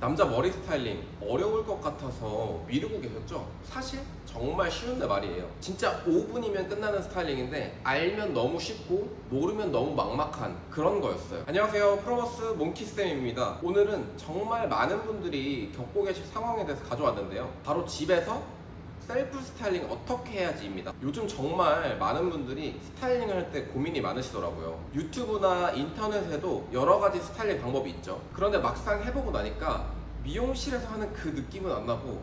남자 머리 스타일링 어려울 것 같아서 미루고 계셨죠? 사실 정말 쉬운데 말이에요. 진짜 5분이면 끝나는 스타일링인데 알면 너무 쉽고 모르면 너무 막막한 그런 거였어요. 안녕하세요, 프로머스 몽키쌤입니다. 오늘은 정말 많은 분들이 겪고 계실 상황에 대해서 가져왔는데요, 바로 집에서 셀프 스타일링 어떻게 해야지입니다. 요즘 정말 많은 분들이 스타일링을 할 때 고민이 많으시더라고요. 유튜브나 인터넷에도 여러 가지 스타일링 방법이 있죠. 그런데 막상 해보고 나니까 미용실에서 하는 그 느낌은 안 나고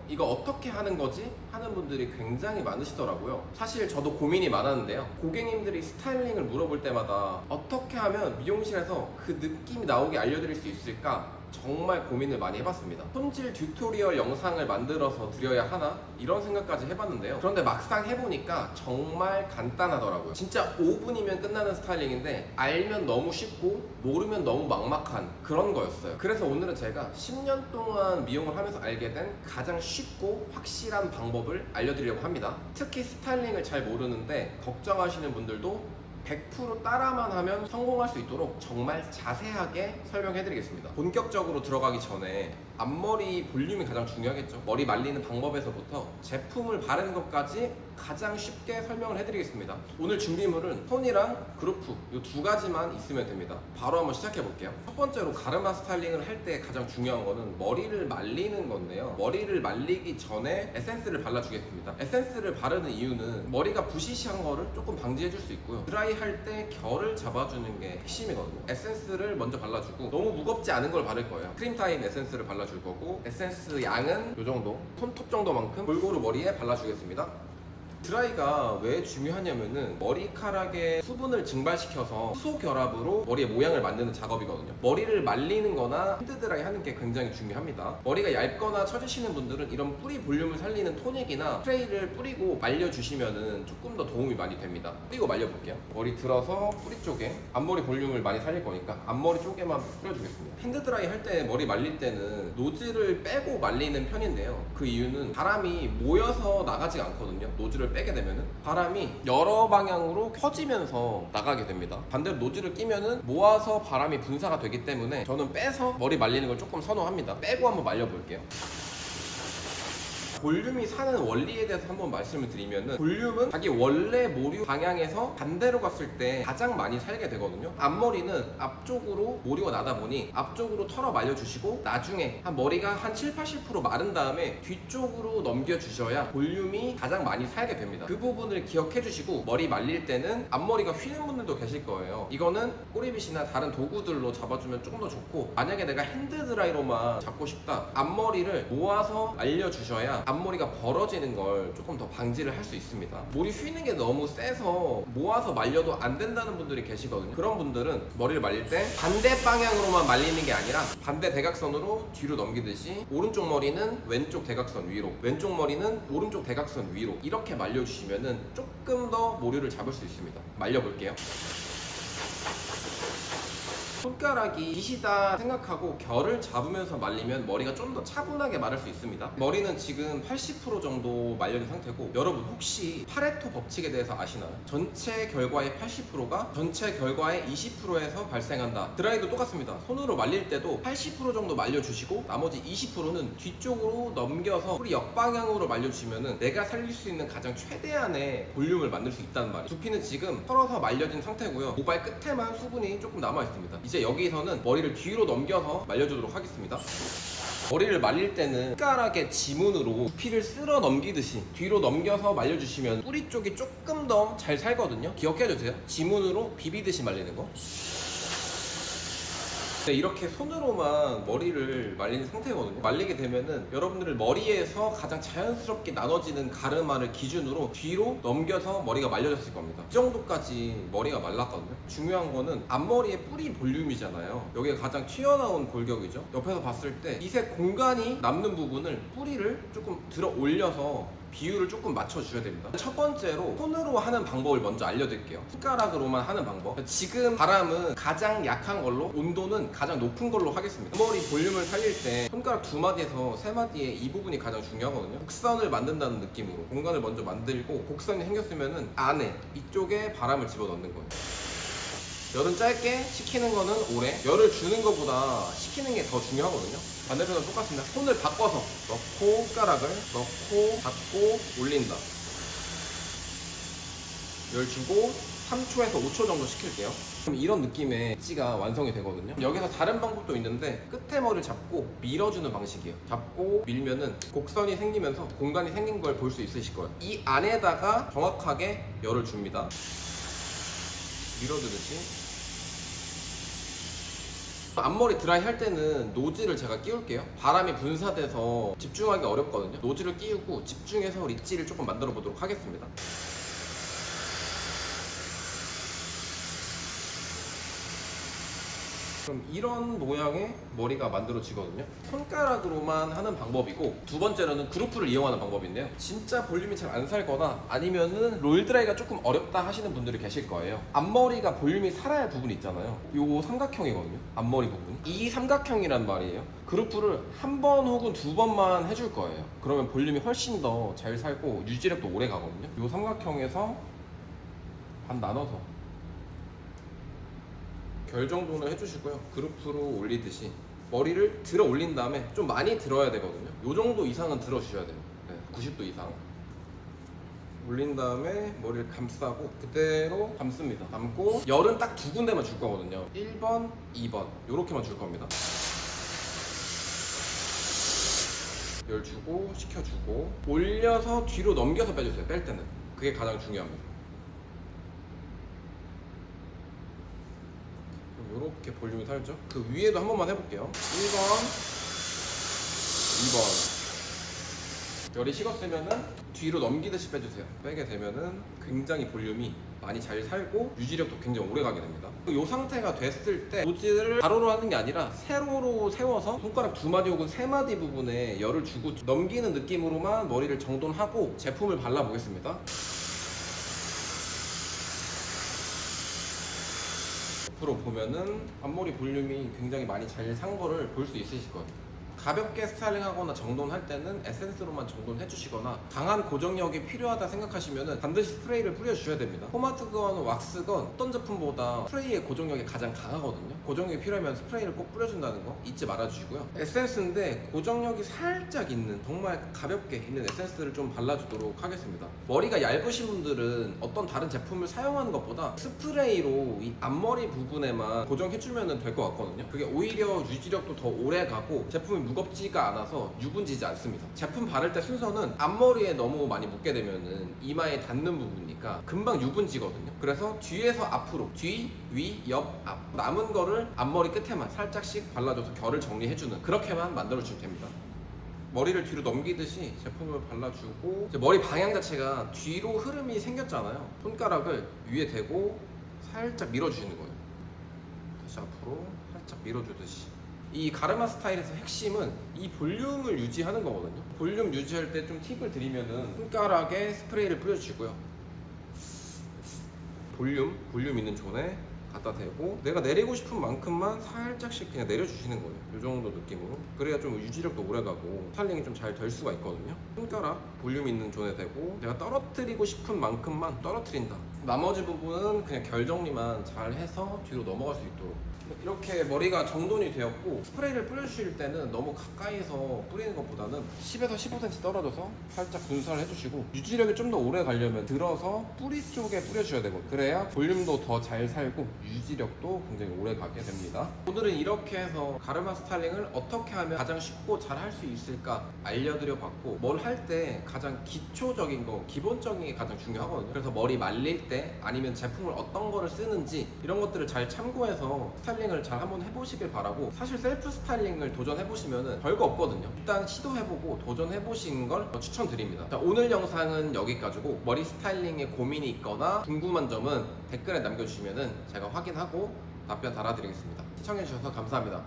이거 어떻게 하는 거지? 하는 분들이 굉장히 많으시더라고요. 사실 저도 고민이 많았는데요, 고객님들이 스타일링을 물어볼 때마다 어떻게 하면 미용실에서 그 느낌이 나오게 알려드릴 수 있을까? 정말 고민을 많이 해봤습니다. 손질 튜토리얼 영상을 만들어서 드려야 하나? 이런 생각까지 해봤는데요, 그런데 막상 해보니까 정말 간단하더라고요. 진짜 5분이면 끝나는 스타일링인데 알면 너무 쉽고 모르면 너무 막막한 그런 거였어요. 그래서 오늘은 제가 10년 동안 미용을 하면서 알게 된 가장 쉽고 확실한 방법을 알려드리려고 합니다. 특히 스타일링을 잘 모르는데 걱정하시는 분들도 100% 따라만 하면 성공할 수 있도록 정말 자세하게 설명해 드리겠습니다. 본격적으로 들어가기 전에 앞머리 볼륨이 가장 중요하겠죠. 머리 말리는 방법에서부터 제품을 바르는 것까지 가장 쉽게 설명을 해드리겠습니다. 오늘 준비물은 톤이랑 그루프 이 두 가지만 있으면 됩니다. 바로 한번 시작해 볼게요. 첫 번째로 가르마 스타일링을 할 때 가장 중요한 거는 머리를 말리는 건데요, 머리를 말리기 전에 에센스를 발라주겠습니다. 에센스를 바르는 이유는 머리가 부시시한 거를 조금 방지해 줄 수 있고요, 드라이 할 때 결을 잡아주는 게 핵심이거든요. 에센스를 먼저 발라주고 너무 무겁지 않은 걸 바를 거예요. 크림 타임 에센스를 발라줄 거고, 에센스 양은 이 정도, 손톱 정도만큼 골고루 머리에 발라주겠습니다. 드라이가 왜 중요하냐면은 머리카락에 수분을 증발시켜서 수소 결합으로 머리의 모양을 만드는 작업이거든요. 머리를 말리는 거나 핸드 드라이 하는 게 굉장히 중요합니다. 머리가 얇거나 처지시는 분들은 이런 뿌리 볼륨을 살리는 토닉이나 스프레이를 뿌리고 말려주시면은 조금 더 도움이 많이 됩니다. 뿌리고 말려볼게요. 머리 들어서 뿌리 쪽에 앞머리 볼륨을 많이 살릴 거니까 앞머리 쪽에만 뿌려주겠습니다. 핸드 드라이 할 때 머리 말릴 때는 노즐을 빼고 말리는 편인데요, 그 이유는 바람이 모여서 나가지가 않거든요. 노즐을 빼게 되면은 바람이 여러 방향으로 펴지면서 나가게 됩니다. 반대로 노즐을 끼면은 모아서 바람이 분사가 되기 때문에 저는 빼서 머리 말리는 걸 조금 선호합니다. 빼고 한번 말려볼게요. 볼륨이 사는 원리에 대해서 한번 말씀을 드리면은, 볼륨은 자기 원래 모류 방향에서 반대로 갔을 때 가장 많이 살게 되거든요. 앞머리는 앞쪽으로 모류가 나다 보니 앞쪽으로 털어 말려주시고, 나중에 머리가 한 70~80% 마른 다음에 뒤쪽으로 넘겨주셔야 볼륨이 가장 많이 살게 됩니다. 그 부분을 기억해 주시고 머리 말릴 때는 앞머리가 휘는 분들도 계실 거예요. 이거는 꼬리빗이나 다른 도구들로 잡아주면 조금 더 좋고, 만약에 내가 핸드 드라이로만 잡고 싶다, 앞머리를 모아서 말려주셔야 앞머리가 벌어지는 걸 조금 더 방지를 할 수 있습니다. 머리 휘는 게 너무 세서 모아서 말려도 안 된다는 분들이 계시거든요. 그런 분들은 머리를 말릴 때 반대 방향으로만 말리는 게 아니라 반대 대각선으로 뒤로 넘기듯이 오른쪽 머리는 왼쪽 대각선 위로, 왼쪽 머리는 오른쪽 대각선 위로 이렇게 말려주시면은 조금 더 모류를 잡을 수 있습니다. 말려볼게요. 손가락이 빗이다 생각하고 결을 잡으면서 말리면 머리가 좀 더 차분하게 마를 수 있습니다. 머리는 지금 80% 정도 말려진 상태고, 여러분 혹시 파레토 법칙에 대해서 아시나요? 전체 결과의 80%가 전체 결과의 20%에서 발생한다. 드라이도 똑같습니다. 손으로 말릴 때도 80% 정도 말려주시고 나머지 20%는 뒤쪽으로 넘겨서 뿌리 역방향으로 말려주시면 내가 살릴 수 있는 가장 최대한의 볼륨을 만들 수 있다는 말이에요. 두피는 지금 털어서 말려진 상태고요, 모발 끝에만 수분이 조금 남아 있습니다. 이제 여기서는 머리를 뒤로 넘겨서 말려주도록 하겠습니다. 머리를 말릴 때는 손가락의 지문으로 두피를 쓸어 넘기듯이 뒤로 넘겨서 말려주시면 뿌리 쪽이 조금 더 잘 살거든요. 기억해주세요. 지문으로 비비듯이 말리는 거. 네, 이렇게 손으로만 머리를 말린 상태거든요. 말리게 되면은 여러분들 머리에서 가장 자연스럽게 나눠지는 가르마를 기준으로 뒤로 넘겨서 머리가 말려졌을 겁니다. 이 정도까지 머리가 말랐거든요. 중요한 거는 앞머리의 뿌리 볼륨이잖아요. 여기가 가장 튀어나온 골격이죠. 옆에서 봤을 때 이색 공간이 남는 부분을 뿌리를 조금 들어 올려서 비율을 조금 맞춰주셔야 됩니다. 첫 번째로 손으로 하는 방법을 먼저 알려드릴게요. 손가락으로만 하는 방법. 지금 바람은 가장 약한 걸로, 온도는 가장 높은 걸로 하겠습니다. 머리 볼륨을 살릴 때 손가락 2마디에서 3마디의 이 부분이 가장 중요하거든요. 곡선을 만든다는 느낌으로 공간을 먼저 만들고, 곡선이 생겼으면 안에 이쪽에 바람을 집어넣는 거예요. 열은 짧게, 식히는 거는 오래. 열을 주는 것보다 식히는 게 더 중요하거든요. 반대편은 똑같습니다. 손을 바꿔서 넣고 손가락을 넣고 닫고 올린다. 열 주고 3초에서 5초 정도 식힐게요. 그럼 이런 느낌의 엣지가 완성이 되거든요. 여기서 다른 방법도 있는데 끝에 머리를 잡고 밀어주는 방식이에요. 잡고 밀면은 곡선이 생기면서 공간이 생긴 걸 볼 수 있으실 거예요. 이 안에다가 정확하게 열을 줍니다. 밀어주듯이. 앞머리 드라이 할 때는 노즐을 제가 끼울게요. 바람이 분사돼서 집중하기 어렵거든요. 노즐을 끼우고 집중해서 릿지를 조금 만들어 보도록 하겠습니다. 그럼 이런 모양의 머리가 만들어지거든요. 손가락으로만 하는 방법이고, 두 번째로는 그루프를 이용하는 방법인데요. 진짜 볼륨이 잘 안 살거나 아니면은 롤드라이가 조금 어렵다 하시는 분들이 계실 거예요. 앞머리가 볼륨이 살아야 할 부분이 있잖아요. 요 삼각형이거든요. 앞머리 부분. 이 삼각형이란 말이에요. 그루프를 한 번 혹은 두 번만 해줄 거예요. 그러면 볼륨이 훨씬 더 잘 살고 유지력도 오래 가거든요. 요 삼각형에서 반 나눠서 결 정도는 해주시고요. 그루프로 올리듯이 머리를 들어 올린 다음에 좀 많이 들어야 되거든요. 요 정도 이상은 들어 주셔야 돼요. 네, 90도 이상 올린 다음에 머리를 감싸고 그대로 감습니다. 감고 열은 딱 두 군데만 줄 거거든요. 1번, 2번 요렇게만 줄 겁니다. 열 주고 식혀주고 올려서 뒤로 넘겨서 빼주세요. 뺄 때는 그게 가장 중요합니다. 이렇게 볼륨이 살죠. 그 위에도 한 번만 해볼게요. 1번, 2번. 열이 식었으면은 뒤로 넘기듯이 빼주세요. 빼게 되면은 굉장히 볼륨이 많이 잘 살고 유지력도 굉장히 오래 가게 됩니다. 이 상태가 됐을 때 노즐을 가로로 하는 게 아니라 세로로 세워서 손가락 두 마디 혹은 세 마디 부분에 열을 주고 넘기는 느낌으로만 머리를 정돈하고 제품을 발라보겠습니다. 앞으로 보면은 앞머리 볼륨이 굉장히 많이 잘 산 거를 볼 수 있으실 거예요. 가볍게 스타일링하거나 정돈할 때는 에센스로만 정돈해 주시거나 강한 고정력이 필요하다 생각하시면 반드시 스프레이를 뿌려주셔야 됩니다. 포마드건 왁스건 어떤 제품보다 스프레이의 고정력이 가장 강하거든요. 고정력이 필요하면 스프레이를 꼭 뿌려준다는 거 잊지 말아주시고요. 에센스인데 고정력이 살짝 있는 정말 가볍게 있는 에센스를 좀 발라주도록 하겠습니다. 머리가 얇으신 분들은 어떤 다른 제품을 사용하는 것보다 스프레이로 이 앞머리 부분에만 고정해주면 될 것 같거든요. 그게 오히려 유지력도 더 오래 가고 제품이 무겁지가 않아서 유분지지 않습니다. 제품 바를 때 순서는 앞머리에 너무 많이 묻게 되면은 이마에 닿는 부분이니까 금방 유분지거든요. 그래서 뒤에서 앞으로 뒤, 위, 옆, 앞 남은 거를 앞머리 끝에만 살짝씩 발라줘서 결을 정리해주는 그렇게만 만들어주면 됩니다. 머리를 뒤로 넘기듯이 제품을 발라주고 이제 머리 방향 자체가 뒤로 흐름이 생겼잖아요. 손가락을 위에 대고 살짝 밀어주시는 거예요. 다시 앞으로 살짝 밀어주듯이. 이 가르마 스타일에서 핵심은 이 볼륨을 유지하는 거거든요. 볼륨 유지할 때 좀 팁을 드리면은 손가락에 스프레이를 뿌려주시고요. 볼륨 있는 존에 갖다 대고 내가 내리고 싶은 만큼만 살짝씩 그냥 내려주시는 거예요. 이 정도 느낌으로. 그래야 좀 유지력도 오래가고 스타일링이 좀 잘 될 수가 있거든요. 손가락 볼륨 있는 존에 대고 내가 떨어뜨리고 싶은 만큼만 떨어뜨린다. 나머지 부분은 그냥 결 정리만 잘 해서 뒤로 넘어갈 수 있도록. 이렇게 머리가 정돈이 되었고 스프레이를 뿌려주실 때는 너무 가까이서 뿌리는 것보다는 10에서 15cm 떨어져서 살짝 분사를 해주시고 유지력이 좀 더 오래 가려면 들어서 뿌리 쪽에 뿌려주셔야 되고 그래야 볼륨도 더 잘 살고 유지력도 굉장히 오래 가게 됩니다. 오늘은 이렇게 해서 가르마 스타일링을 어떻게 하면 가장 쉽고 잘 할 수 있을까 알려드려 봤고 뭘 할 때 가장 기초적인 거 기본적인 게 가장 중요하거든요. 그래서 머리 말릴 때 아니면 제품을 어떤 거를 쓰는지 이런 것들을 잘 참고해서 스타일링을 잘 한번 해보시길 바라고 사실 셀프 스타일링을 도전해보시면 별거 없거든요. 일단 시도해보고 도전해보시는 걸 추천드립니다. 자, 오늘 영상은 여기까지고 머리 스타일링에 고민이 있거나 궁금한 점은 댓글에 남겨주시면 제가 확인하고 답변 달아드리겠습니다. 시청해주셔서 감사합니다.